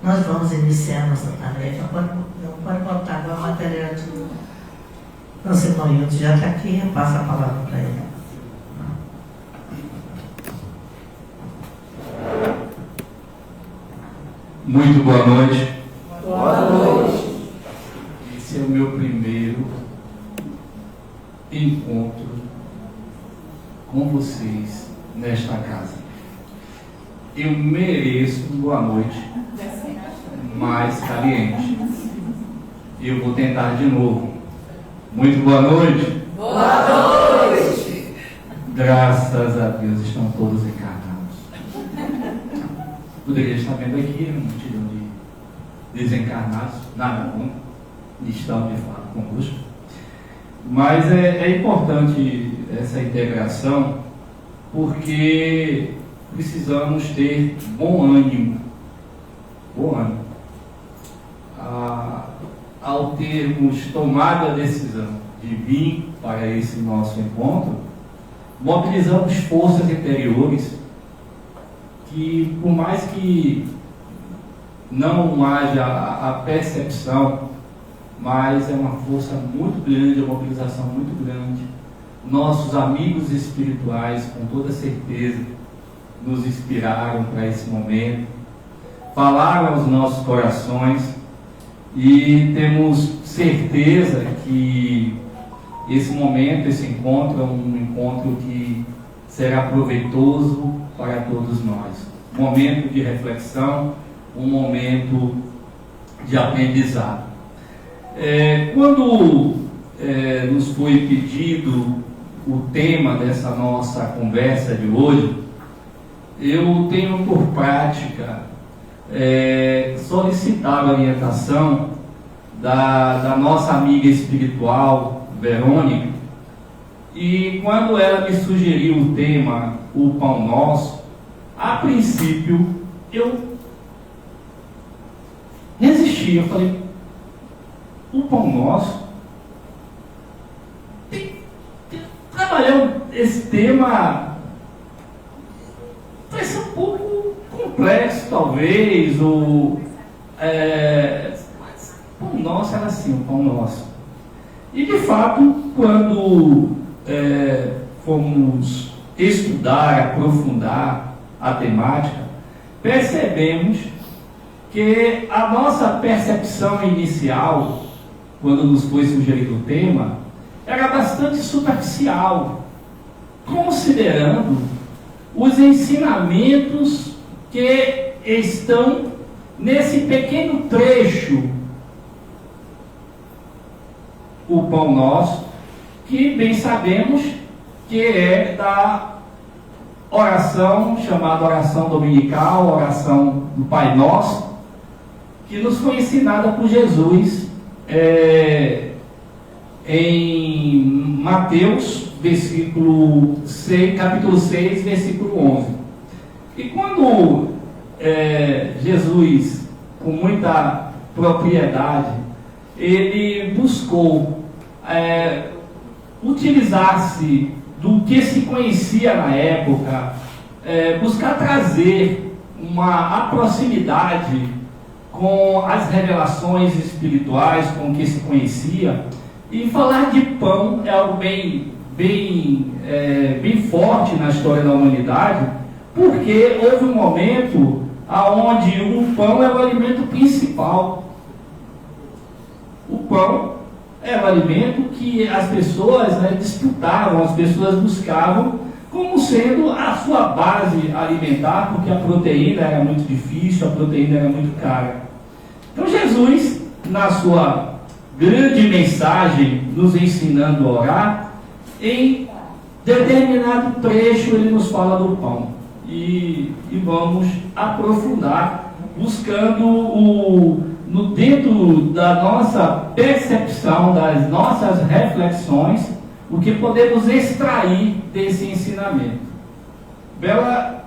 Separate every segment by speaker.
Speaker 1: Nós vamos iniciar nossa tarefa. Pode voltar agora o material de nosso irmão Hilton já está aqui, eu passo a palavra para ele.
Speaker 2: Muito boa noite.
Speaker 3: Boa noite.
Speaker 2: Esse é o meu primeiro encontro com vocês nesta casa. Eu mereço boa noite mais caliente. Eu vou tentar de novo. Muito boa noite.
Speaker 3: Boa noite.
Speaker 2: Graças a Deus estão todos encarnados. Poderia estar vendo aqui uma multidão de desencarnados, nada contra, estão de fato conosco. Mas é importante essa integração, porque precisamos ter bom ânimo. Ao termos tomado a decisão de vir para esse nosso encontro, mobilizamos forças interiores que, por mais que não haja a percepção, mas é uma força muito grande, uma mobilização muito grande. Nossos amigos espirituais, com toda certeza, nos inspiraram para esse momento, falaram aos nossos corações e temos certeza que esse momento, esse encontro é um encontro que será proveitoso para todos nós. Um momento de reflexão, um momento de aprendizado. Quando nos foi pedido o tema dessa nossa conversa de hoje, eu tenho por prática solicitar a orientação da nossa amiga espiritual, Verônica, e quando ela me sugeriu o tema, o Pão Nosso, a princípio eu resisti. Eu falei, o Pão Nosso, trabalhando esse tema vai ser um pouco complexo, talvez, o Pão Nosso era assim, o Pão Nosso. E de fato, quando fomos estudar, aprofundar a temática, percebemos que a nossa percepção inicial, quando nos foi sugerido o tema, era bastante superficial, considerando os ensinamentos que estão nesse pequeno trecho, o Pão Nosso, que bem sabemos que é da oração, chamada oração dominical, oração do Pai Nosso, que nos foi ensinada por Jesus em Mateus, capítulo 6, versículo 11. E quando Jesus, com muita propriedade, ele buscou utilizar-se do que se conhecia na época, buscar trazer uma proximidade com as revelações espirituais, com o que se conhecia, e falar de pão é algo bem forte na história da humanidade, porque houve um momento onde o pão era o alimento principal. O pão era o alimento que as pessoas disputavam, as pessoas buscavam como sendo a sua base alimentar, porque a proteína era muito difícil, a proteína era muito cara. Então Jesus, na sua grande mensagem, nos ensinando a orar, em determinado trecho ele nos fala do pão. E vamos aprofundar, buscando dentro da nossa percepção, das nossas reflexões, o que podemos extrair desse ensinamento. Bela,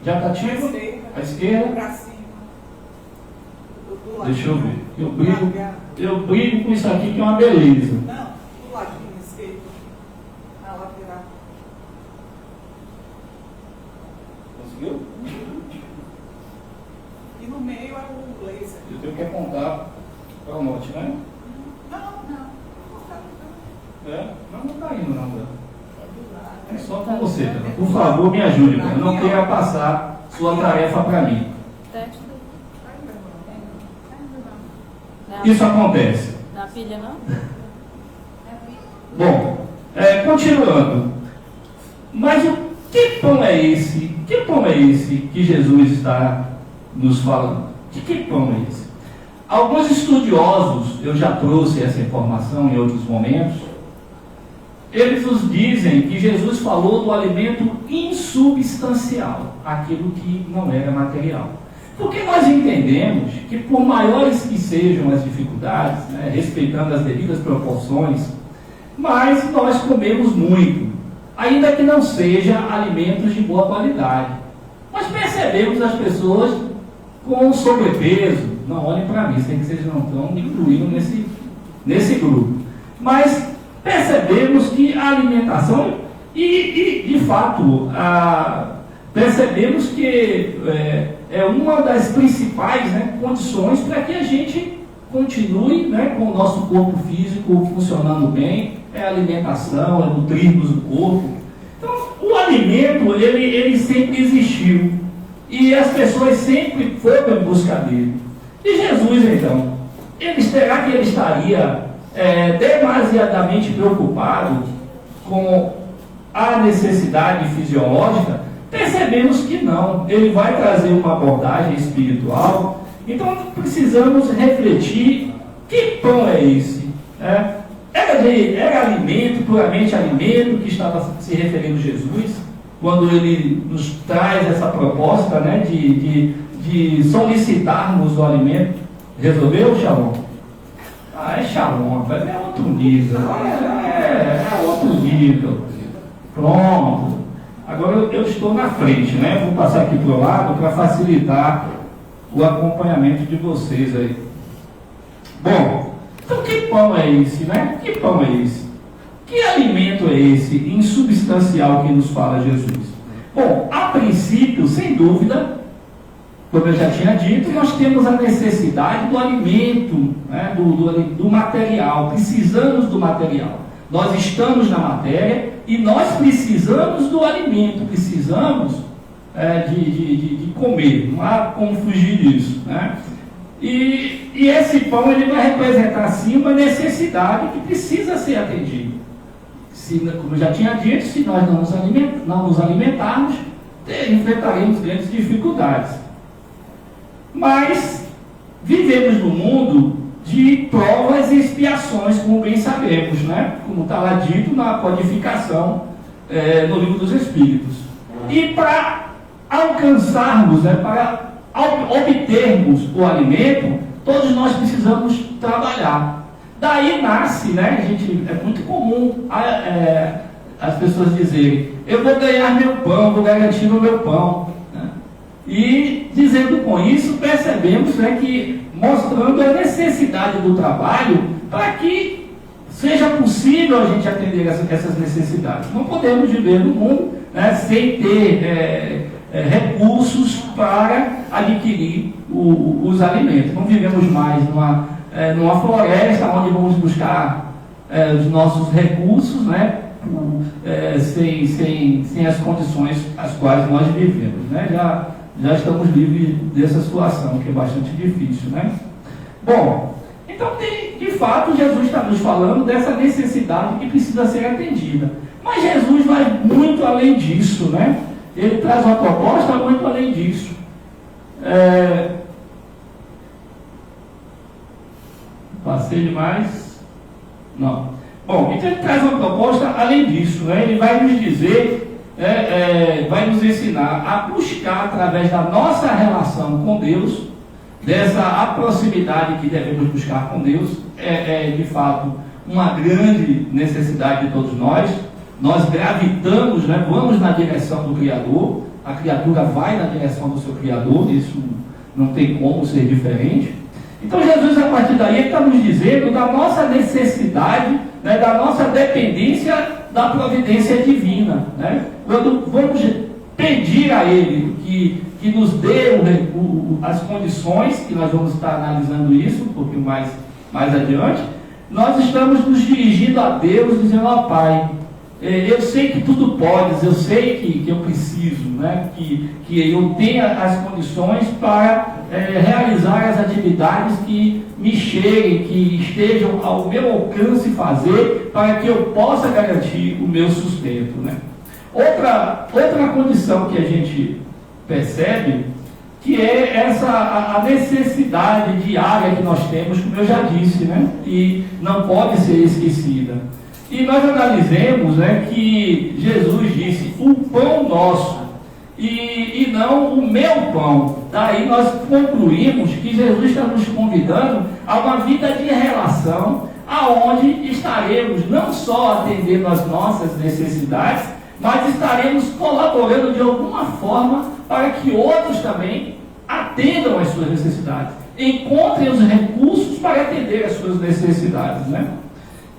Speaker 2: já está ativo? À esquerda? Deixa eu ver. Eu brigo com isso aqui, que é uma beleza.
Speaker 3: Não, do ladinho esquerdo. Na lateral.
Speaker 2: Conseguiu?
Speaker 3: meio é o laser.
Speaker 2: Eu tenho que apontar para o norte, né?
Speaker 3: Não.
Speaker 2: É? Não está indo, não, Dana. É só com você, Dana. Por favor, me ajude, Dana. Não queira passar sua tarefa para mim. Isso acontece.
Speaker 4: Na pilha, não?
Speaker 2: Bom, continuando. Mas o que pão é esse? Que pão é esse que Jesus está nos falando? De que pão é esse? Alguns estudiosos, eu já trouxe essa informação em outros momentos, eles nos dizem que Jesus falou do alimento insubstancial, aquilo que não era material. Porque nós entendemos que, por maiores que sejam as dificuldades, né, respeitando as devidas proporções, mas nós comemos muito, ainda que não seja alimentos de boa qualidade. Nós percebemos as pessoas com sobrepeso. Não olhem para mim, sei que vocês não estão me incluindo nesse grupo. Mas percebemos que a alimentação, e de fato, percebemos que é uma das principais, né, condições para que a gente continue, né, com o nosso corpo físico funcionando bem, é a alimentação, é nutrirmos o corpo. Então, o alimento, ele sempre existiu, e as pessoas sempre foram em busca dele. E Jesus, então, será que ele estaria demasiadamente preocupado com a necessidade fisiológica? Percebemos que não. Ele vai trazer uma abordagem espiritual. Então precisamos refletir: que pão é esse? Era alimento, puramente alimento, que estava se referindo Jesus, quando ele nos traz essa proposta, né, de solicitarmos o alimento. Resolveu, Shalom? É Shalom, é outro nível. É outro nível. Pronto. Agora eu estou na frente, né? Vou passar aqui para o lado para facilitar o acompanhamento de vocês aí. Bom, então que pão é esse, né? Que pão é esse? Que alimento é esse insubstancial que nos fala Jesus? Bom, a princípio, sem dúvida, como eu já tinha dito, nós temos a necessidade do alimento, né? do material, precisamos do material. Nós estamos na matéria e nós precisamos do alimento, precisamos de comer, não há como fugir disso, né? E esse pão ele vai representar sim uma necessidade que precisa ser atendida. Como eu já tinha dito, se nós não nos alimentarmos, enfrentaremos grandes dificuldades. Mas vivemos num mundo de provas e expiações, como bem sabemos, né? Como está lá dito na codificação no Livro dos Espíritos. E para alcançarmos, né, para obtermos o alimento, todos nós precisamos trabalhar. Daí nasce, né, gente, é muito comum as pessoas dizerem: eu vou ganhar meu pão, vou garantir o meu pão. Né? E dizendo com isso, percebemos, né, que mostrando a necessidade do trabalho para que seja possível a gente atender essas necessidades. Não podemos viver no mundo, né, sem ter recursos para adquirir os alimentos. Não vivemos mais numa floresta onde vamos buscar os nossos recursos, né, sem as condições as quais nós vivemos. Né? Já estamos livres dessa situação, que é bastante difícil, né? Bom, então de fato Jesus está nos falando dessa necessidade que precisa ser atendida. Mas Jesus vai muito além disso, né? Ele traz uma proposta muito além disso. Passei demais? Não. Bom, então ele traz uma proposta além disso, né? Ele vai nos dizer, vai nos ensinar a buscar através da nossa relação com Deus, dessa proximidade que devemos buscar com Deus, de fato uma grande necessidade de todos nós. Nós gravitamos, né? Vamos na direção do Criador, a criatura vai na direção do seu Criador, isso não tem como ser diferente. Então Jesus, a partir daí, está nos dizendo da nossa necessidade, né, da nossa dependência da providência divina. Né? Quando vamos pedir a Ele que que nos dê as condições, que nós vamos estar analisando isso um pouquinho mais adiante, nós estamos nos dirigindo a Deus, dizendo: ó Pai, eu sei que tudo podes, eu sei que eu preciso, né? que eu tenha as condições para realizar as atividades que me cheguem, que estejam ao meu alcance fazer, para que eu possa garantir o meu sustento, né? Outra condição que a gente percebe, que é a necessidade diária que nós temos, como eu já disse, né? E não pode ser esquecida. E nós analisemos, né, que Jesus disse: o pão nosso, e não o meu pão. Daí nós concluímos que Jesus está nos convidando a uma vida de relação, aonde estaremos não só atendendo às nossas necessidades, mas estaremos colaborando de alguma forma para que outros também atendam às suas necessidades, encontrem os recursos para atender às suas necessidades, né?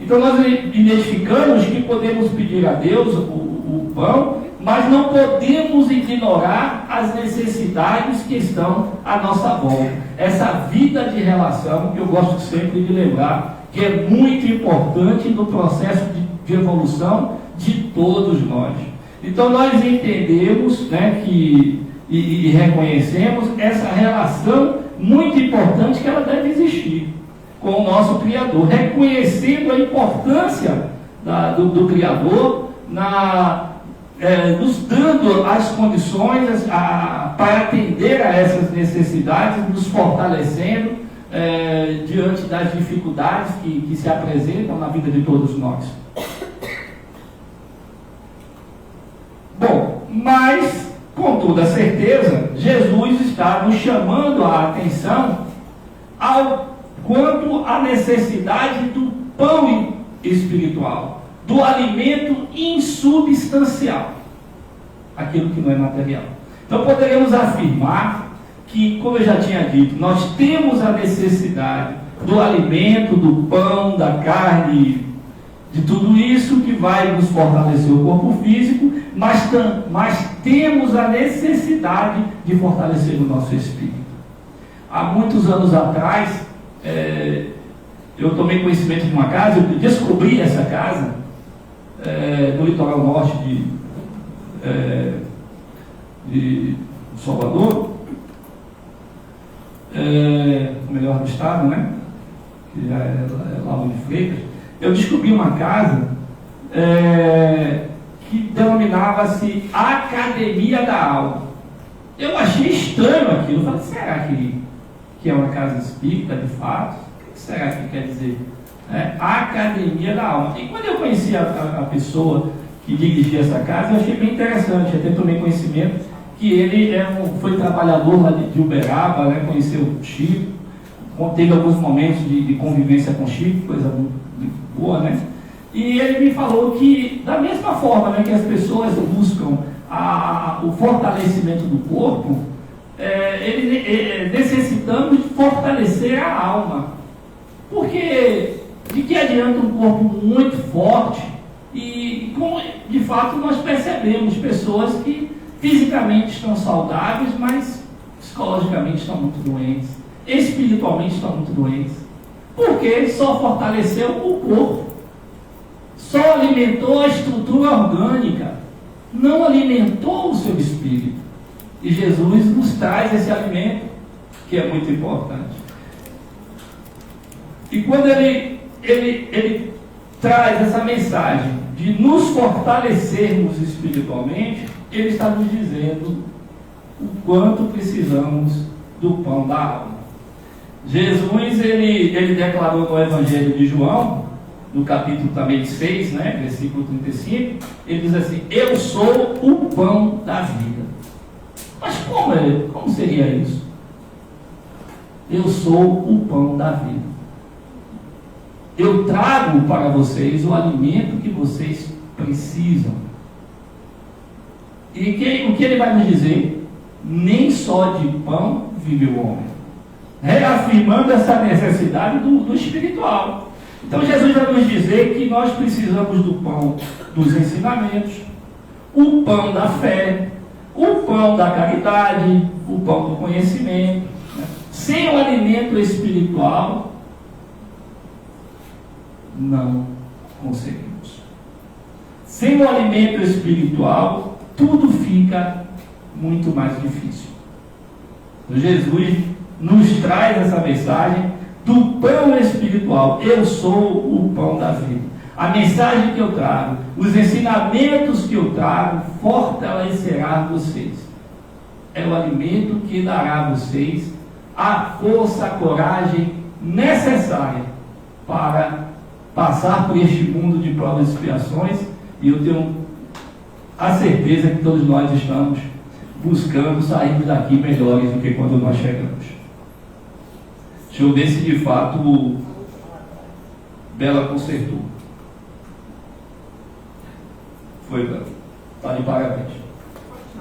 Speaker 2: Então nós identificamos que podemos pedir a Deus o pão, mas não podemos ignorar as necessidades que estão à nossa volta. Essa vida de relação, que eu gosto sempre de lembrar, que é muito importante no processo de evolução de todos nós. Então nós entendemos, né, e reconhecemos essa relação muito importante que ela deve existir com o nosso Criador, reconhecendo a importância do Criador, nos dando as condições para atender a essas necessidades, nos fortalecendo diante das dificuldades que se apresentam na vida de todos nós. Bom, mas, com toda certeza, Jesus está nos chamando a atenção quanto à necessidade do pão espiritual, do alimento insubstancial, aquilo que não é material. Então poderemos afirmar que, como eu já tinha dito, nós temos a necessidade do alimento, do pão, da carne, de tudo isso que vai nos fortalecer o corpo físico, mas temos a necessidade de fortalecer o nosso espírito. Há muitos anos atrás, eu tomei conhecimento de uma casa, eu descobri essa casa no litoral norte de Salvador, o melhor do estado, né? Que já é lá de Freitas. Eu descobri uma casa que denominava-se Academia da Alma. Eu achei estranho aquilo. Eu falei: será que é uma casa espírita de fato? O que será que quer dizer? Academia da Alma. E quando eu conheci a pessoa que dirigia essa casa, eu achei bem interessante. Até tomei conhecimento que ele foi trabalhador lá de Uberaba, né? Conheceu o Chico, teve alguns momentos de convivência com o Chico, coisa muito boa, né? E ele me falou que, da mesma forma, né, que as pessoas buscam o fortalecimento do corpo, necessitamos fortalecer a alma. Porque de que adianta um corpo muito forte e, como de fato nós percebemos, pessoas que fisicamente estão saudáveis, mas psicologicamente estão muito doentes, espiritualmente estão muito doentes, porque só fortaleceu o corpo, só alimentou a estrutura orgânica, não alimentou o seu espírito. E Jesus nos traz esse alimento, que é muito importante. E quando ele traz essa mensagem de nos fortalecermos espiritualmente, ele está nos dizendo o quanto precisamos do pão da alma. Jesus, ele declarou no Evangelho de João, no capítulo também 6, né, versículo 35, ele diz assim: eu sou o pão da vida. Mas como seria isso? Eu sou o pão da vida. Eu trago para vocês o alimento que vocês precisam. E o que ele vai nos dizer? Nem só de pão vive o homem. Reafirmando essa necessidade do espiritual. Então Jesus vai nos dizer que nós precisamos do pão dos ensinamentos, o pão da fé, o pão da caridade, o pão do conhecimento. Né? Sem o alimento espiritual, não conseguimos. Sem o alimento espiritual, tudo fica muito mais difícil. Jesus nos traz essa mensagem do pão espiritual. Eu sou o pão da vida. A mensagem que eu trago, os ensinamentos que eu trago, fortalecerá vocês. É o alimento que dará a vocês a força, a coragem necessária para passar por este mundo de provas e expiações. E eu tenho a certeza que todos nós estamos buscando sairmos daqui melhores do que quando nós chegamos. Deixa eu ver se de fato Bela consertou. Foi, Bela. Está de parabéns.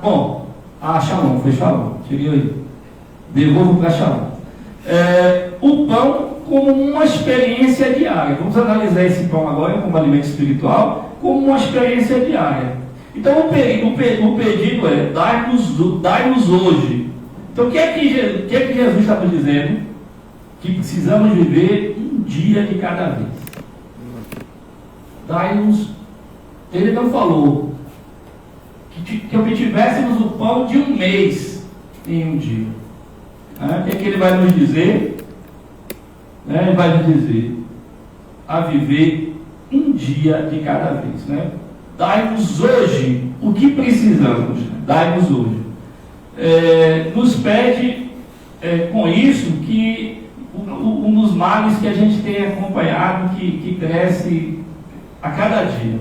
Speaker 2: Bom, Shalom, foi Shalom. Tirei aí. Devolvo para Shalom. O pão como uma experiência diária. Vamos analisar esse pão agora como alimento espiritual, como uma experiência diária. Então o pedido é: dai-nos hoje. Então o que é que Jesus estava dizendo? Que precisamos viver um dia de cada vez. Dai-nos. Ele não falou que obtivéssemos o pão de um mês em um dia. O que é que ele vai nos dizer? Ele vai nos dizer a viver um dia de cada vez. Né? Dai-nos hoje o que precisamos. Dai-nos hoje. Nos pede com isso que um dos males que a gente tem acompanhado, que cresce a cada dia.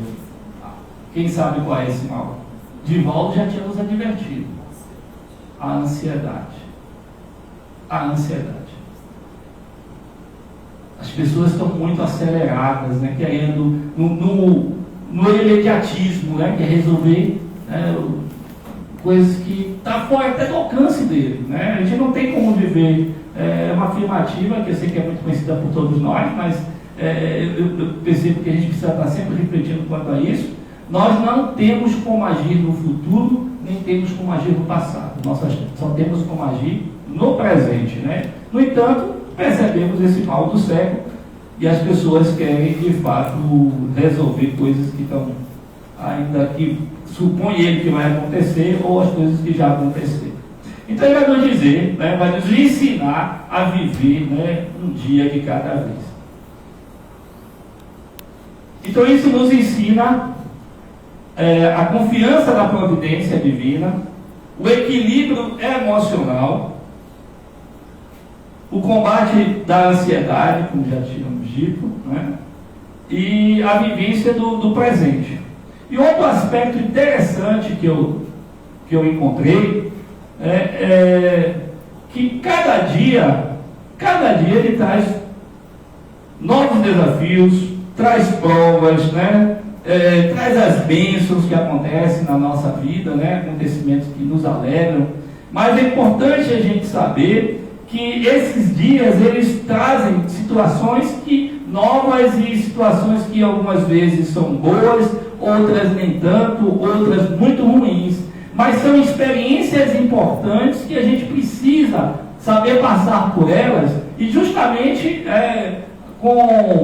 Speaker 2: Quem sabe qual é esse mal? Divaldo já tinha nos advertido. A ansiedade. A ansiedade. As pessoas estão muito aceleradas, né, querendo no imediatismo, né, quer resolver coisas que está fora até do alcance dele. Né? A gente não tem como viver. É uma afirmativa que eu sei que é muito conhecida por todos nós, mas eu percebo que a gente precisa estar sempre refletindo quanto a isso. Nós não temos como agir no futuro, nem temos como agir no passado. Nós só temos como agir no presente. Né? No entanto, percebemos esse mal do século e as pessoas querem, de fato, resolver coisas que estão ainda que supõe ele que vai acontecer ou as coisas que já aconteceram. Então ele vai nos dizer, né, vai nos ensinar a viver, né, um dia de cada vez. Então isso nos ensina a confiança na providência divina, o equilíbrio emocional, o combate da ansiedade, como já tínhamos dito, né, e a vivência do presente. E outro aspecto interessante que eu encontrei que cada dia ele traz novos desafios, traz provas, né? Traz as bênçãos que acontecem na nossa vida, né? Acontecimentos que nos alegram. Mas é importante a gente saber que esses dias eles trazem situações novas e situações que algumas vezes são boas, outras nem tanto, outras muito ruins. Mas são experiências importantes que a gente precisa saber passar por elas e justamente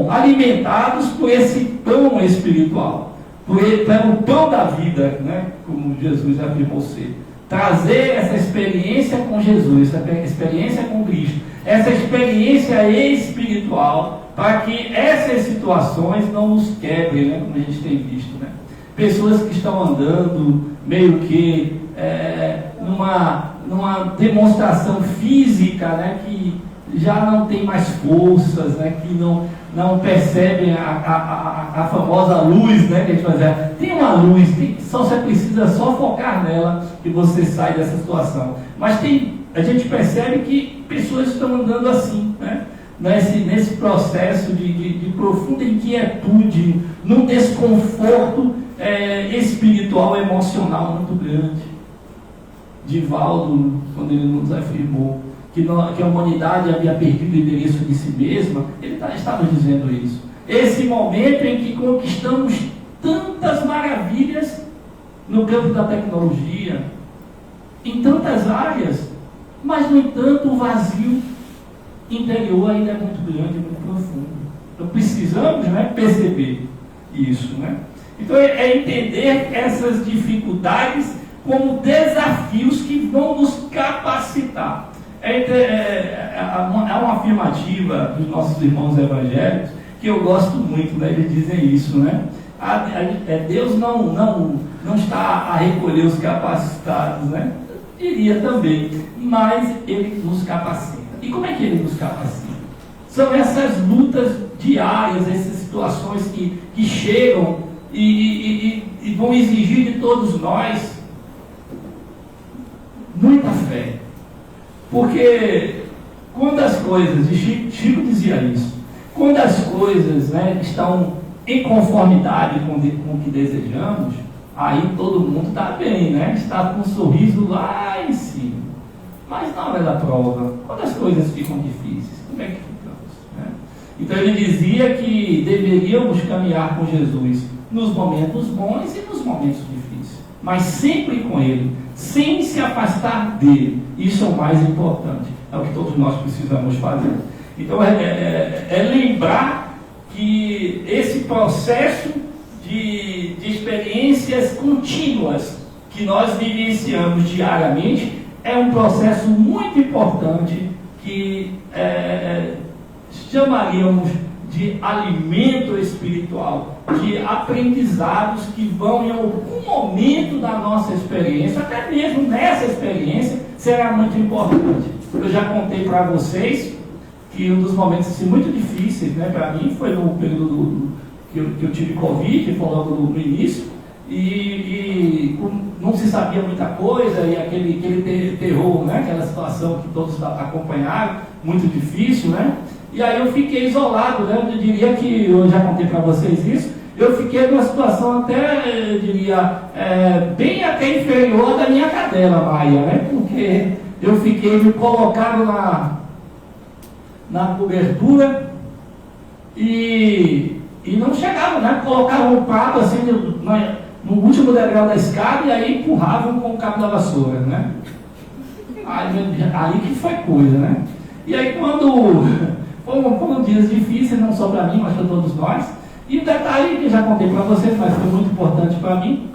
Speaker 2: alimentados por esse pão espiritual, pelo pão da vida, né? Como Jesus afirmou ser. Trazer essa experiência com Jesus, essa experiência com Cristo, essa experiência espiritual, para que essas situações não nos quebrem, né? Como a gente tem visto, né? Pessoas que estão andando meio que numa demonstração física, né, que já não tem mais forças, né, que não percebem a famosa luz, né, que a gente vai dizer. Tem uma luz, você precisa só focar nela e você sai dessa situação. Mas a gente percebe que pessoas estão andando assim, né, nesse processo de profunda inquietude, num desconforto espiritual, emocional muito grande. Divaldo, quando ele nos afirmou que a humanidade havia perdido o endereço de si mesma, ele estava dizendo isso. Esse momento em que conquistamos tantas maravilhas no campo da tecnologia, em tantas áreas, mas, no entanto, o vazio interior ainda é muito grande, muito profundo. Então, precisamos, né, perceber isso, né? Então, é entender essas dificuldades como desafios que vão nos capacitar. É uma afirmativa dos nossos irmãos evangélicos que eu gosto muito, né? Eles dizem isso, né? Deus não está a recolher os capacitados, né? Diria também, mas Ele nos capacita. E como é que Ele nos capacita? São essas lutas diárias, essas situações que chegam e vão exigir de todos nós muita fé. Porque quando as coisas, e Chico dizia isso, quando as coisas, né, estão em conformidade com o que desejamos, aí todo mundo está bem, né? Está com um sorriso lá em cima. Mas na hora da prova, quando as coisas ficam difíceis, como é que ficamos, né? Então ele dizia que deveríamos caminhar com Jesus nos momentos bons e nos momentos difíceis, mas sempre com Ele, sem se afastar dele. Isso é o mais importante, é o que todos nós precisamos fazer. Então é lembrar que esse processo de experiências contínuas que nós vivenciamos diariamente é um processo muito importante que chamaríamos de alimento espiritual, de aprendizados que vão em algum momento da nossa experiência, até mesmo nessa experiência, será muito importante. Eu já contei para vocês que um dos momentos assim, muito difíceis, né, para mim foi no período que eu tive Covid, que foi logo no início, e não se sabia muita coisa, e aquele terror, né, aquela situação que todos acompanharam, muito difícil, né? E aí eu fiquei isolado, né? Eu diria que, eu já contei para vocês isso, eu fiquei numa situação até, eu diria, bem até inferior da minha cadela Maia, né? Porque eu fiquei me colocado na cobertura e não chegava, né? Colocavam o prato assim no último degrau da escada e aí empurravam com o cabo da vassoura, né? Aí que foi coisa, né? E aí foram dias difíceis, não só para mim, mas para todos nós. E o detalhe que eu já contei para vocês, mas foi muito importante para mim,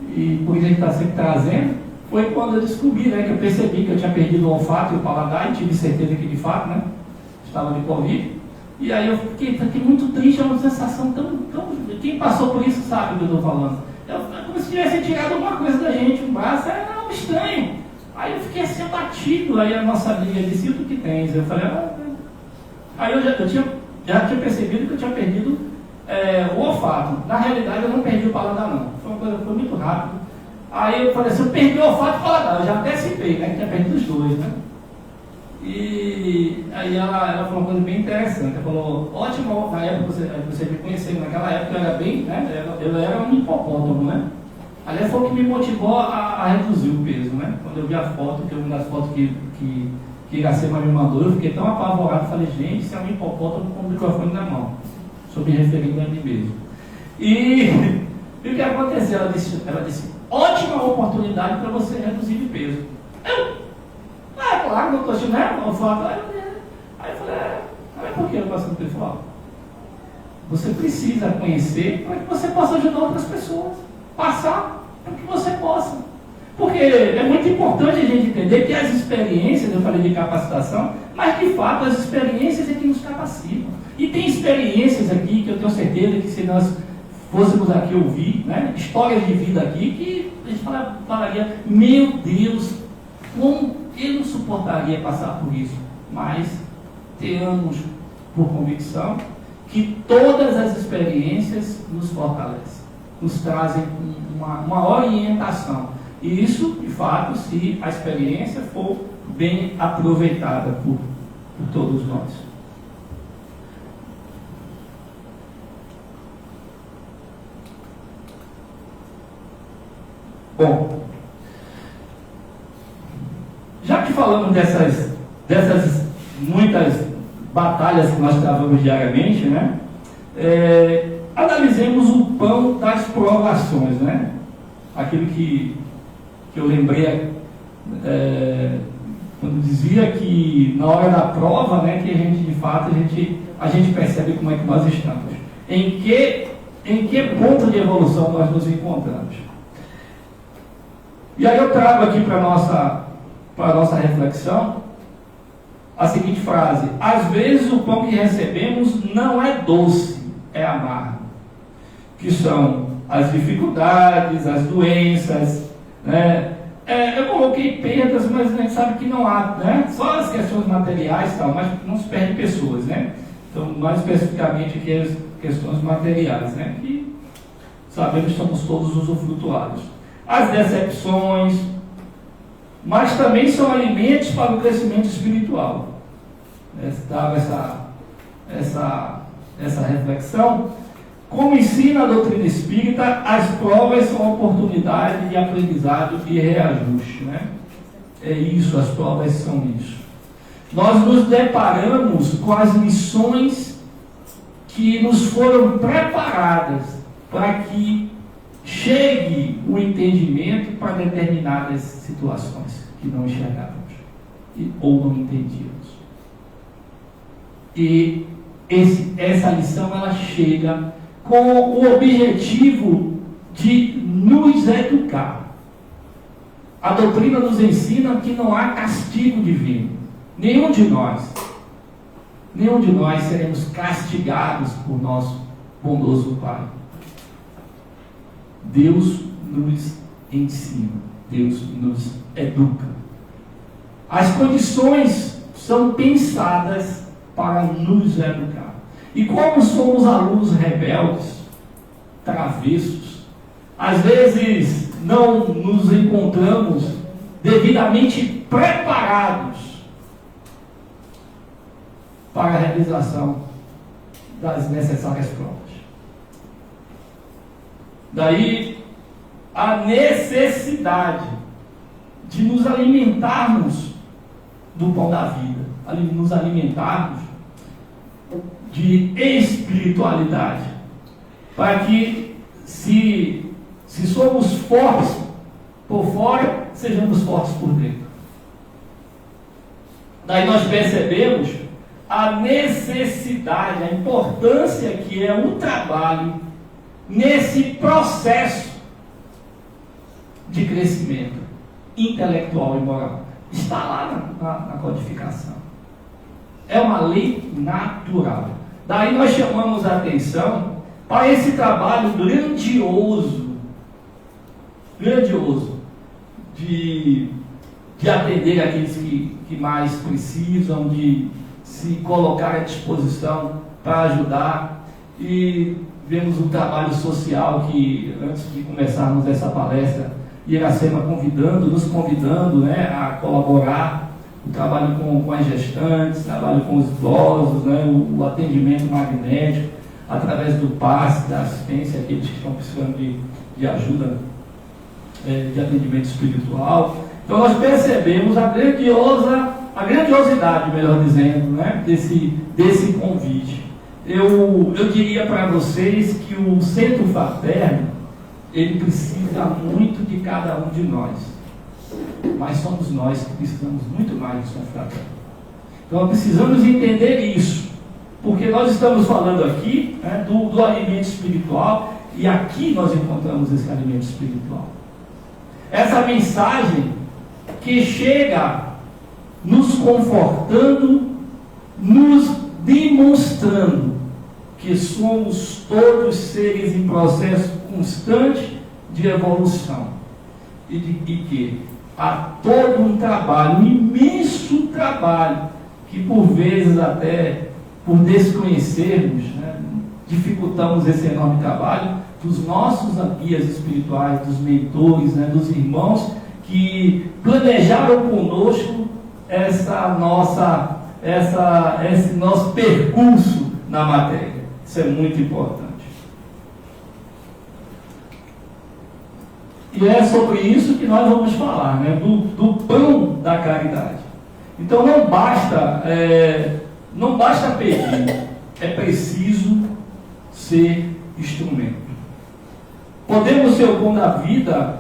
Speaker 2: e por isso a gente está sempre trazendo, foi quando eu descobri, né, que eu percebi que eu tinha perdido o olfato e o paladar, e tive certeza que de fato, né, estava de Covid. E aí eu fiquei muito triste, é uma sensação tão... Quem passou por isso sabe o que eu estou falando. Como se tivessem tirado alguma coisa da gente, um braço, era algo estranho. Aí eu fiquei assim abatido, aí a nossa amiga disse, o que tens? Eu falei, aí eu já tinha percebido que eu tinha perdido o olfato. Na realidade eu não perdi o paladar não, foi muito rápido. Aí eu falei assim, eu perdi o olfato e o paladar, eu já antecipei, né, que tinha perdido os dois, né? E aí ela falou uma coisa bem interessante, ela falou, ótimo, na época você me conheceu, naquela época eu era bem, né, eu era um hipopótamo, né? Aliás, foi o que me motivou a reduzir o peso, né? Quando eu vi a foto, que uma das fotos que Iracema me mandou, eu fiquei tão apavorado, falei, gente, isso é um hipopótamo com o microfone na mão. Estou me referindo a mim mesmo. E o que aconteceu? Ela disse, ótima oportunidade para você reduzir de peso. Claro, não estou achando, né? Aí eu falei, mas por que eu passando pessoal? Você precisa conhecer para que você possa ajudar outras pessoas. Passar para que você possa. Porque é muito importante a gente entender que as experiências, eu falei de capacitação, mas de fato as experiências é que nos capacitam. E tem experiências aqui que eu tenho certeza que se nós fôssemos aqui ouvir, né, histórias de vida aqui, que a gente falaria, meu Deus, como eu não suportaria passar por isso. Mas tenhamos por convicção que todas as experiências nos fortalecem, nos trazem uma orientação. E isso, de fato, se a experiência for bem aproveitada por todos nós. Bom, já que falamos dessas muitas batalhas que nós travamos diariamente, né? Analisemos o pão das provações, né? Aquilo que eu lembrei quando dizia que na hora da prova, né, que a gente de fato a gente percebe como é que nós estamos, em que ponto de evolução nós nos encontramos. E aí eu trago aqui para a nossa reflexão a seguinte frase: às vezes o pão que recebemos não é doce, é amargo, que são as dificuldades, as doenças, né? Eu coloquei perdas, mas a gente sabe que não há, né? Só as questões materiais e tal, mas não se perde pessoas, né? Então, mais especificamente aqui as questões materiais, né? Que sabemos que somos todos usufrutuários. As decepções, mas também são alimentos para o crescimento espiritual. Dava essa reflexão. Como ensina a doutrina espírita, as provas são oportunidade de aprendizado e reajuste, né? É isso, as provas são isso. Nós nos deparamos com as lições que nos foram preparadas para que chegue o entendimento para determinadas situações que não enxergávamos ou não entendíamos. E essa lição ela chega com o objetivo de nos educar. A doutrina nos ensina que não há castigo divino. Nenhum de nós seremos castigados por nosso bondoso Pai. Deus nos ensina, Deus nos educa. As condições são pensadas para nos educar. E como somos alunos rebeldes, travessos, às vezes não nos encontramos devidamente preparados para a realização das necessárias provas. Daí a necessidade de nos alimentarmos do pão da vida, nos alimentarmos de espiritualidade, para que se somos fortes por fora, sejamos fortes por dentro. Daí nós percebemos a necessidade, a importância que é o trabalho nesse processo de crescimento intelectual e moral. Está lá na codificação. É uma lei natural. Daí nós chamamos a atenção para esse trabalho grandioso de atender aqueles que mais precisam, de se colocar à disposição para ajudar. E vemos um trabalho social que, antes de começarmos essa palestra, Iracema nos convidando, né, a colaborar. O trabalho com as gestantes, trabalho com os idosos, né, o atendimento magnético, através do passe, da assistência, aqueles que estão precisando de ajuda, de atendimento espiritual. Então nós percebemos a grandiosidade, melhor dizendo, né, desse convite. Eu diria para vocês que o Centro Fraterno, ele precisa muito de cada um de nós. Mas somos nós que precisamos muito mais do Centro Fraterno. Então precisamos entender isso. Porque nós estamos falando aqui, né, do alimento espiritual, e aqui nós encontramos esse alimento espiritual. Essa mensagem que chega nos confortando, nos demonstrando que somos todos seres em processo constante de evolução e que há todo um trabalho, um imenso trabalho, que por vezes até por desconhecermos, né, dificultamos esse enorme trabalho dos nossos guias espirituais, dos mentores, né, dos irmãos que planejaram conosco esse nosso percurso na matéria. Isso é muito importante. E é sobre isso que nós vamos falar, né? Do pão da caridade. Então não basta pedir, é preciso ser instrumento. Podemos ser o pão da vida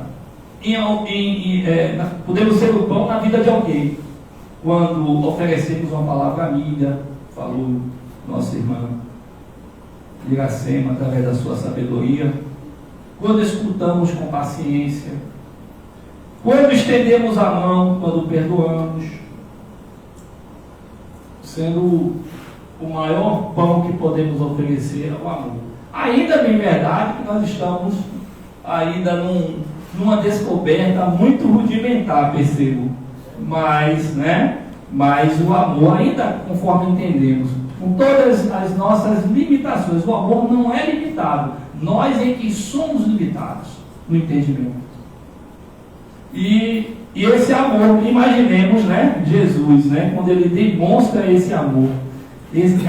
Speaker 2: podemos ser o pão na vida de alguém. Quando oferecemos uma palavra amiga, falou nossa irmã Iracema, através da sua sabedoria. Quando escutamos com paciência. Quando estendemos a mão, quando perdoamos. Sendo o maior pão que podemos oferecer é o amor. Ainda bem verdade que nós estamos ainda numa descoberta muito rudimentar, percebo. Mas o amor, ainda conforme entendemos, com todas as nossas limitações, o amor não é limitado. Nós é que somos limitados no entendimento. E esse amor, imaginemos, Jesus, quando ele demonstra esse amor,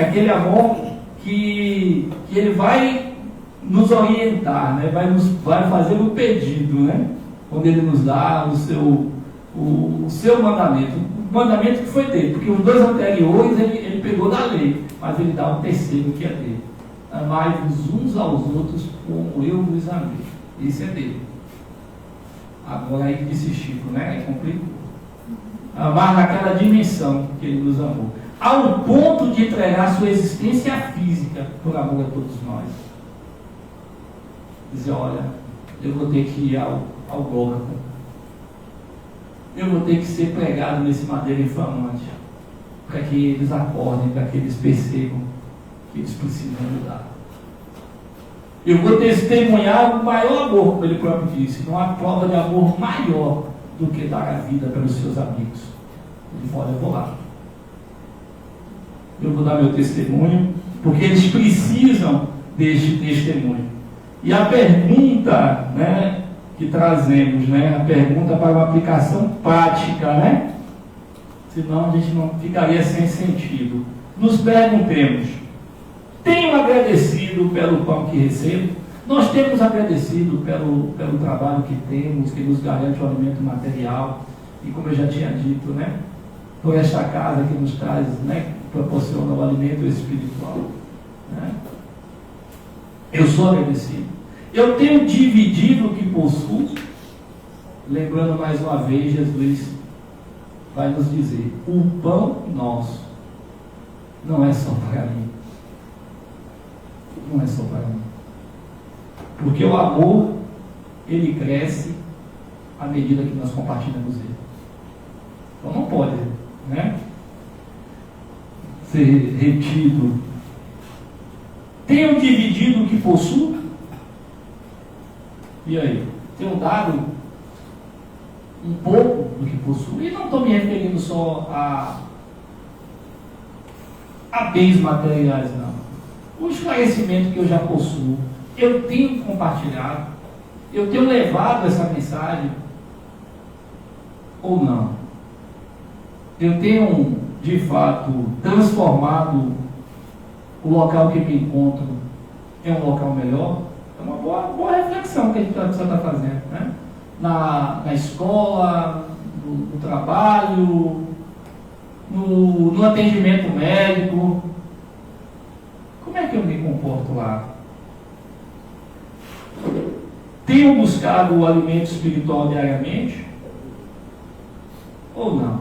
Speaker 2: aquele amor que ele vai nos orientar, vai fazer o pedido, quando ele nos dá o seu mandamento, o mandamento que foi dele, porque os dois anteriores ele pegou da lei, mas ele dá um terceiro que é dele: amai-vos uns aos outros como eu vos amei. Isso é dele. Agora aí disse Chico, é complicado. Amar naquela dimensão que ele nos amou, ao ponto de entregar sua existência física por amor a todos nós. Dizer, olha, eu vou ter que ir ao Gólgota. Eu vou ter que ser pregado nesse madeiro inflamante, para que eles acordem, para que eles percebam que eles precisam mudar. Eu vou testemunhar o maior amor, como ele próprio disse. Não há prova de amor maior do que dar a vida pelos seus amigos. Ele fala, eu vou lá. Eu vou dar meu testemunho, porque eles precisam deste testemunho. E a pergunta, que trazemos, a pergunta para uma aplicação prática, senão a gente não ficaria sem sentido. Nos perguntemos: tenho agradecido pelo pão que recebo? Nós temos agradecido pelo trabalho que temos, que nos garante o alimento material, e como eu já tinha dito, por esta casa que nos traz, que proporciona o alimento espiritual. Eu sou agradecido. Eu tenho dividido o que possuo. Lembrando mais uma vez, Jesus vai nos dizer: o pão nosso não é só para mim. Não é só para mim. Porque o amor, ele cresce à medida que nós compartilhamos ele. Então não pode, ser retido. Tenho dividido o que possuo? E aí? Tenho dado um pouco do que possuo? E não estou me referindo só a bens materiais, não. O esclarecimento que eu já possuo, eu tenho compartilhado, eu tenho levado essa mensagem ou não? Eu tenho, de fato, transformado o local que me encontro em um local melhor? É uma boa reflexão que a gente precisa estar fazendo, na escola, no trabalho, no atendimento médico. Como é que eu me comporto lá? Tenho buscado o alimento espiritual diariamente? Ou não?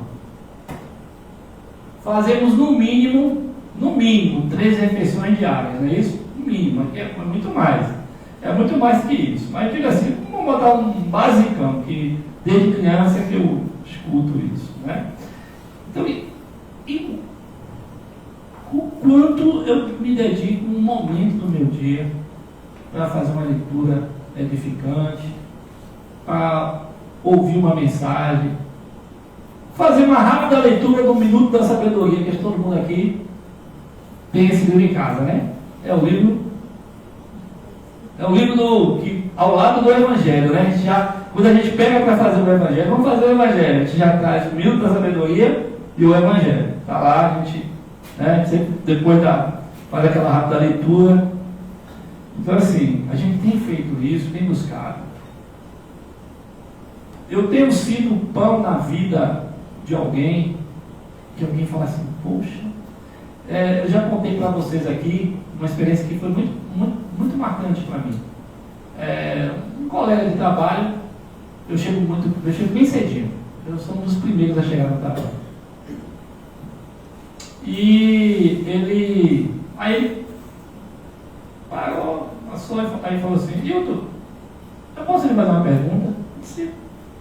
Speaker 2: Fazemos no mínimo 3 refeições diárias, não é isso? No mínimo, aqui é muito mais. É muito mais que isso. Mas diga assim, vamos botar um basicão, que desde criança que eu escuto isso. Então, e o quanto eu me dedico um momento do meu dia para fazer uma leitura edificante, para ouvir uma mensagem, fazer uma rápida leitura do Minuto da Sabedoria, que todo mundo aqui tem esse livro em casa, É o livro que, ao lado do Evangelho, A gente quando a gente pega para fazer o Evangelho, vamos fazer o Evangelho, a gente já traz o Minuto da Sabedoria e o Evangelho. Está lá, a gente, sempre depois faz aquela rápida leitura. Então, assim, a gente tem feito isso, tem buscado. Eu tenho sido pão na vida de alguém, que alguém fala assim, poxa, eu já contei para vocês aqui uma experiência que foi muito marcante para mim. Um colega de trabalho eu chego bem cedinho. Eu sou um dos primeiros a chegar no trabalho. E aí ele parou, passou, aí falou assim: Hilton, eu posso lhe fazer uma pergunta? Eu disse: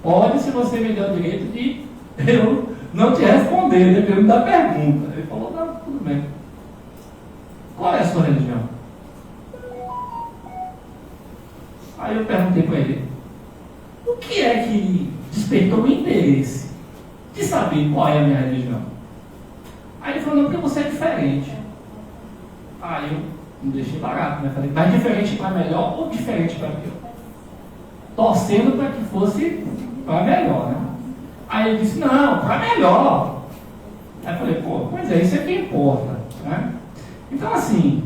Speaker 2: pode, se você me der o direito de eu não te responder, né? Eu me dar pergunta. Ele falou: não, tudo bem. Qual é a sua religião? Aí eu perguntei para ele: o que é que despertou o interesse de saber qual é a minha religião? Aí ele falou: não, porque você é diferente. Aí eu não deixei barato, né? Falei: mas diferente para melhor ou diferente para pior? Torcendo para que fosse para melhor, né? Aí ele disse: não, para melhor. Aí eu falei: pô, pois é, isso é que importa, né? Então, assim,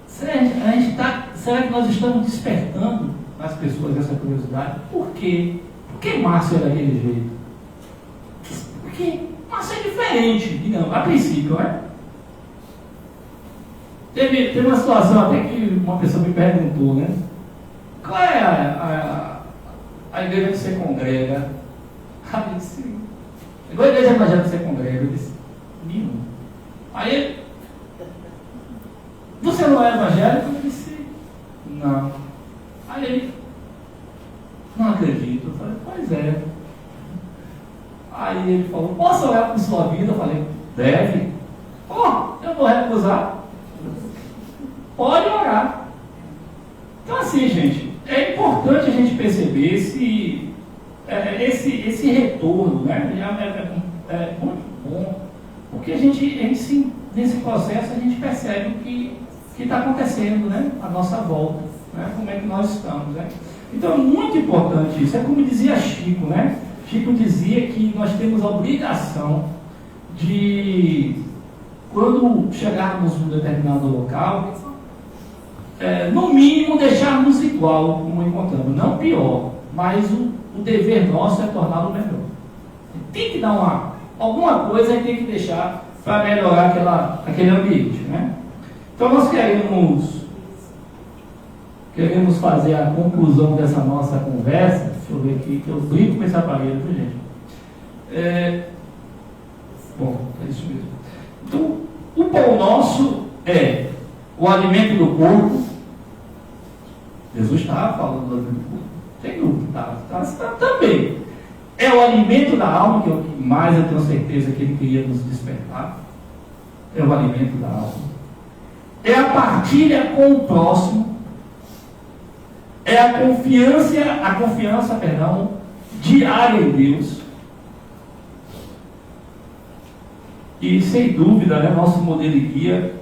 Speaker 2: será que nós estamos despertando nas pessoas essa curiosidade? Por quê? Por que Márcio é daquele jeito? Porque Márcio é diferente, digamos, a princípio, né? Teve uma situação até que uma pessoa me perguntou, né? Qual é a igreja que você congrega? Aí eu disse: igual a igreja evangélica que você congrega? Eu disse: nenhum. Aí ele: você não é evangélico? Eu disse: não. Aí ele: não acredito. Eu falei: pois é. Aí ele falou: posso orar por sua vida? Eu falei: deve. Eu vou recusar. Pode orar. Então, assim, gente, é importante a gente perceber esse retorno, né? É muito bom, porque nesse processo a gente percebe o que está acontecendo, né? À nossa volta, né? Como é que nós estamos, né? Então, é muito importante isso. É como dizia Chico, né? Chico dizia que nós temos a obrigação de, quando chegarmos num determinado local, no mínimo deixarmos igual como encontramos, não pior, mas o dever nosso é torná-lo melhor. Tem que dar alguma coisa e tem que deixar para melhorar aquele ambiente, né? Então nós queremos fazer a conclusão dessa nossa conversa. Deixa eu ver aqui, que eu brinco com esse aparelho, viu, gente? Bom, é isso mesmo. Então, o pão nosso é o alimento do corpo. Jesus estava falando do alimento do corpo. Tem dúvida, está também. É o alimento da alma, que é o que mais eu tenho certeza que ele queria nos despertar. É o alimento da alma. É a partilha com o próximo. É a confiança diária em Deus. E sem dúvida, né, nosso modelo e guia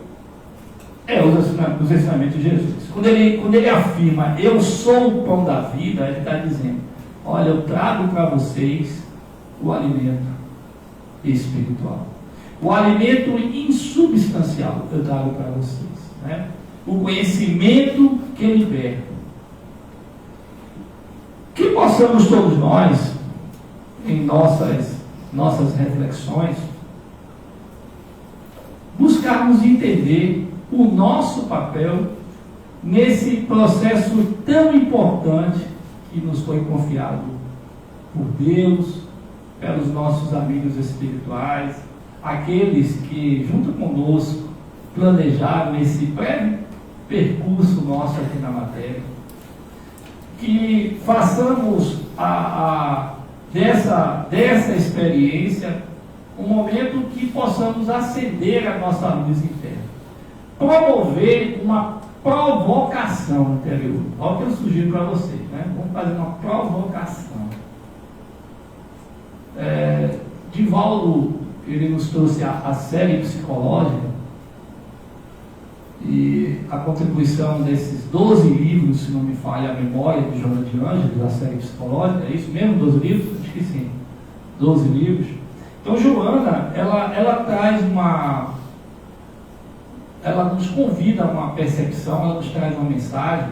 Speaker 2: é os ensinamentos de Jesus. Quando ele afirma: eu sou o pão da vida, ele está dizendo: olha, eu trago para vocês o alimento espiritual. O alimento insubstancial eu trago para vocês, né? O conhecimento que liberta. Que possamos todos nós, em nossas reflexões, buscarmos entender o nosso papel nesse processo tão importante que nos foi confiado por Deus, pelos nossos amigos espirituais, aqueles que, junto conosco, planejaram esse breve percurso nosso aqui na matéria. Que façamos dessa experiência um momento que possamos acender a nossa luz interna, promover uma provocação interior. Olha o que eu sugiro para vocês, né? Vamos fazer uma provocação. Divaldo, ele nos trouxe a série psicológica e a contribuição desses 12 livros, se não me falha a memória, de Joana de Ângeles, da série psicológica. É isso mesmo, 12 livros? Acho que sim, 12 livros. Então, Joana, ela traz ela nos convida a uma percepção, ela nos traz uma mensagem,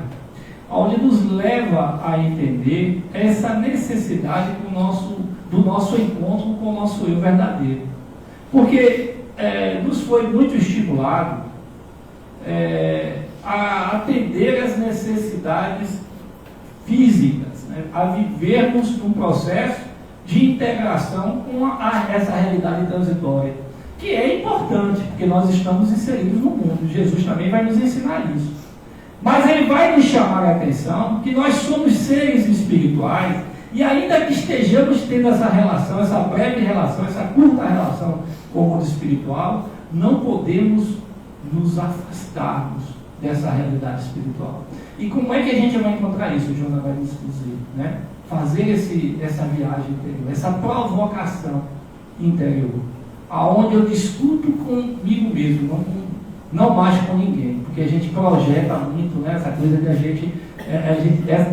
Speaker 2: onde nos leva a entender essa necessidade do nosso encontro com o nosso eu verdadeiro. Porque nos foi muito estimulado a atender às necessidades físicas, né, a vivermos num processo de integração com essa realidade transitória, que é importante, porque nós estamos inseridos no mundo. Jesus também vai nos ensinar isso. Mas ele vai nos chamar a atenção que nós somos seres espirituais e ainda que estejamos tendo essa relação, essa breve relação, essa curta relação com o mundo espiritual, não podemos nos afastarmos dessa realidade espiritual. E como é que a gente vai encontrar isso? O Jonas vai nos dizer, né? Fazer essa viagem interior, essa provocação interior, aonde eu discuto comigo mesmo, não mais com ninguém, porque a gente projeta muito, né, essa coisa de a gente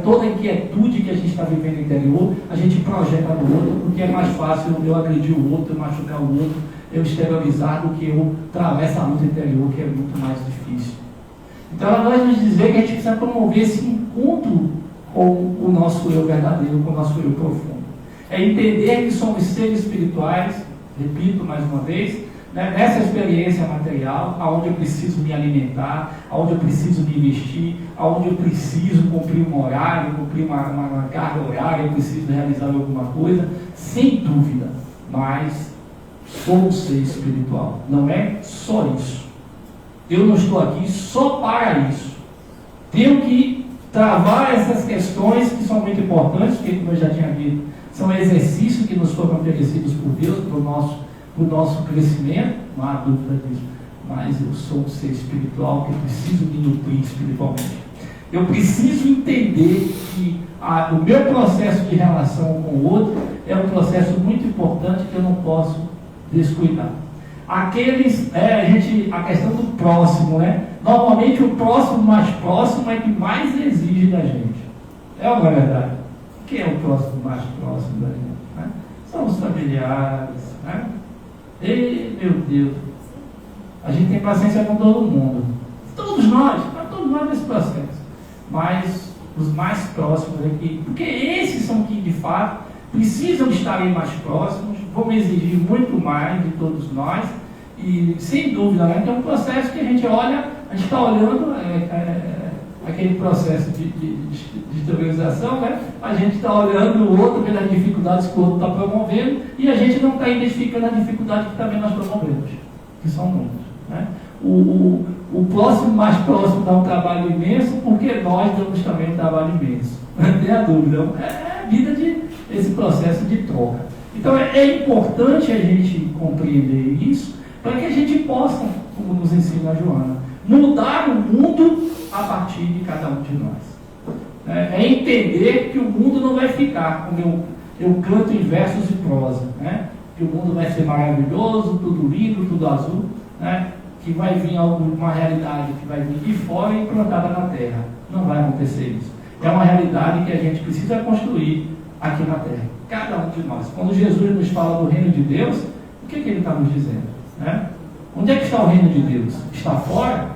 Speaker 2: toda a inquietude que a gente está vivendo interior, a gente projeta no outro, porque é mais fácil eu agredir o outro, eu machucar o outro, eu exteriorizar do que eu atravessar a luta interior, que é muito mais difícil. Então ela vai nos dizer que a gente precisa promover esse encontro com o nosso eu verdadeiro, com o nosso eu profundo. É entender que somos seres espirituais, repito mais uma vez, né, nessa experiência material, aonde eu preciso me alimentar, aonde eu preciso me investir, aonde eu preciso cumprir um horário, cumprir uma carga horária, eu preciso realizar alguma coisa, sem dúvida, mas sou um ser espiritual. Não é só isso. Eu não estou aqui só para isso. Tenho que travar essas questões que são muito importantes, porque, como eu já tinha dito, são exercícios que nos foram oferecidos por Deus, para o nosso crescimento, não há dúvida disso. Mas eu sou um ser espiritual que preciso me nutrir espiritualmente. Eu preciso entender que o meu processo de relação com o outro é um processo muito importante que eu não posso descuidar. A questão do próximo, né? Normalmente o próximo mais próximo é que mais exige da gente. É ou não é verdade? Quem é o próximo mais próximo da gente? Né? São os familiares, né? E, meu Deus, a gente tem paciência com todo mundo. Todos nós nesse processo. Mas os mais próximos aqui, porque esses são que de fato precisam estar aí mais próximos, vão exigir muito mais de todos nós, e sem dúvida, né, que é um processo que a gente olha, a gente está olhando aquele processo de teorização, né? A gente está olhando o outro pelas dificuldades que o outro está promovendo, e a gente não está identificando a dificuldade que também nós promovemos, que são muitas, né? O próximo mais próximo dá um trabalho imenso, porque nós damos também um trabalho imenso. Não tem a dúvida. É a vida esse processo de troca. Então é importante a gente compreender isso, para que a gente possa, como nos ensina a Joana, mudar o mundo a partir de cada um de nós. É entender que o mundo não vai ficar como eu canto em versos e prosa, né? Que o mundo vai ser maravilhoso, tudo lindo, tudo azul, né? Que vai vir uma realidade que vai vir de fora e implantada na terra. Não vai acontecer isso. É uma realidade que a gente precisa construir aqui na terra. Cada um de nós. Quando Jesus nos fala do reino de Deus, o que ele está nos dizendo? Né? Onde é que está o reino de Deus? Está fora?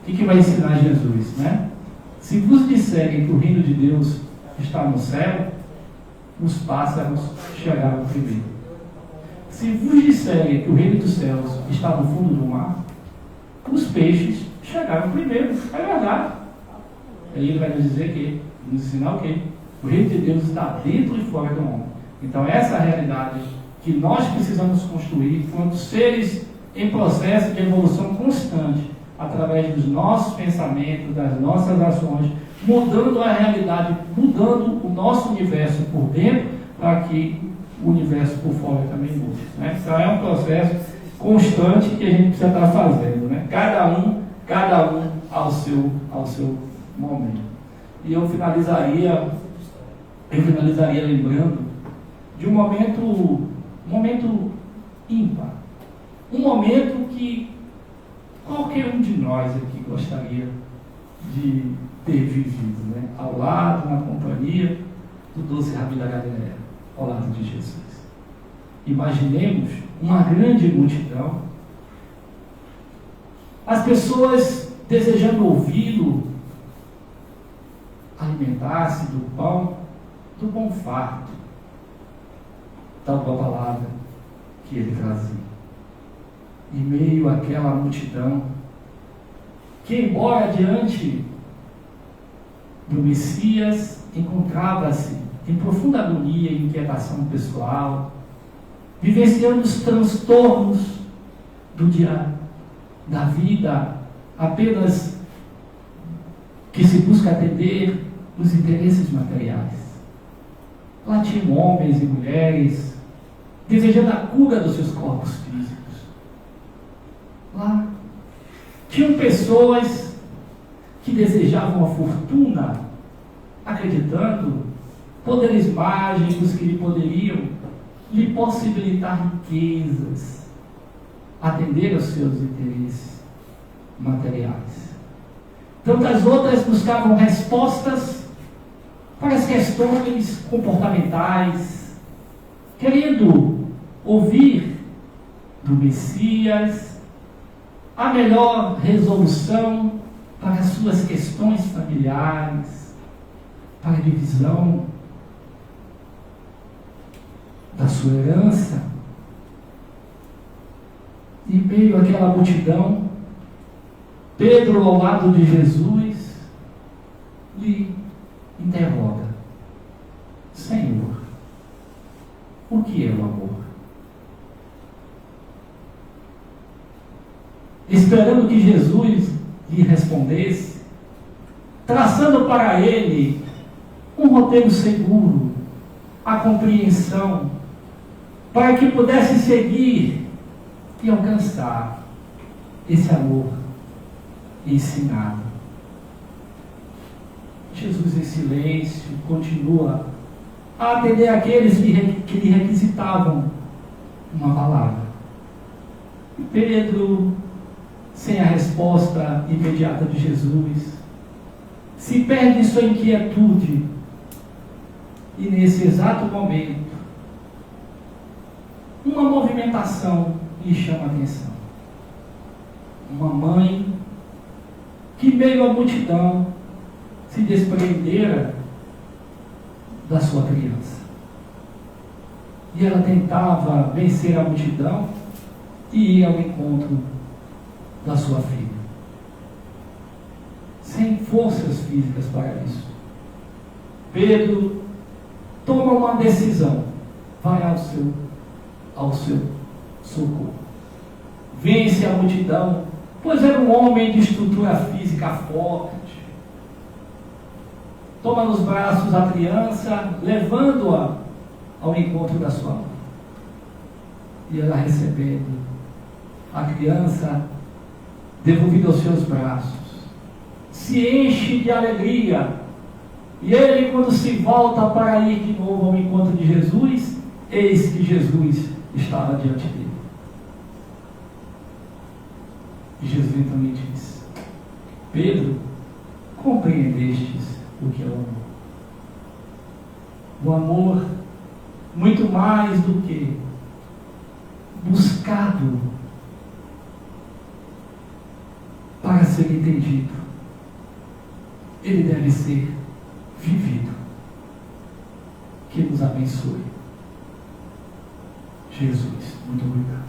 Speaker 2: O que vai ensinar Jesus? Né? Se vos disserem que o reino de Deus está no céu, os pássaros chegaram primeiro. Se vos disserem que o reino dos céus está no fundo do mar, os peixes chegaram primeiro. É verdade. Aí ele vai nos dizer que, nos ensinar o quê? O reino de Deus está dentro e fora do homem. Então essa é a realidade que nós precisamos construir quanto seres em processo de evolução constante, através dos nossos pensamentos, das nossas ações, mudando a realidade, mudando o nosso universo por dentro, para que o universo por fora também mude. Né? Então é um processo constante que a gente precisa estar fazendo. Né? Cada um ao seu momento. E eu finalizaria lembrando de um momento ímpar. Um momento que qualquer um de nós aqui gostaria de ter vivido, né? Ao lado, na companhia do doce Rabi da Galileia, ao lado de Jesus. Imaginemos uma grande multidão, as pessoas desejando ouvi-lo alimentar-se do pão, do bom farto, da boa palavra que ele trazia. Em meio àquela multidão, que embora diante do Messias encontrava-se em profunda agonia e inquietação pessoal, vivenciando os transtornos do dia da vida, apenas que se busca atender os interesses materiais. Lá tinham homens e mulheres desejando a cura dos seus corpos físicos. Lá tinham pessoas que desejavam a fortuna, acreditando poderes mágicos que lhe possibilitar riquezas, atender aos seus interesses materiais. Tantas outras buscavam respostas para as questões comportamentais, querendo ouvir do Messias a melhor resolução para as suas questões familiares, para a divisão da sua herança. E em meio àquela multidão, Pedro, ao lado de Jesus, lhe interroga: Senhor, o que é o amor? Esperando que Jesus lhe respondesse, traçando para ele um roteiro seguro, a compreensão, para que pudesse seguir e alcançar esse amor ensinado. Jesus, em silêncio, continua a atender aqueles que lhe requisitavam uma palavra. E Pedro, sem a resposta imediata de Jesus, se perde em sua inquietude. E nesse exato momento, uma movimentação lhe chama a atenção. Uma mãe que, meio à multidão, se desprendera da sua criança. E ela tentava vencer a multidão e ir ao encontro da sua filha, sem forças físicas para isso. Pedro toma uma decisão, vai ao seu socorro, vence a multidão, pois era um homem de estrutura física forte. Toma nos braços a criança, levando-a ao encontro da sua mãe. E ela, recebendo a criança devolvida aos seus braços, se enche de alegria. E ele, quando se volta para ir de novo ao encontro de Jesus, eis que Jesus estava diante dele. E Jesus então lhe diz: Pedro, compreendestes o que é o amor? O amor, muito mais do que buscado para ser entendido, ele deve ser vivido. Que nos abençoe. Jesus, muito obrigado.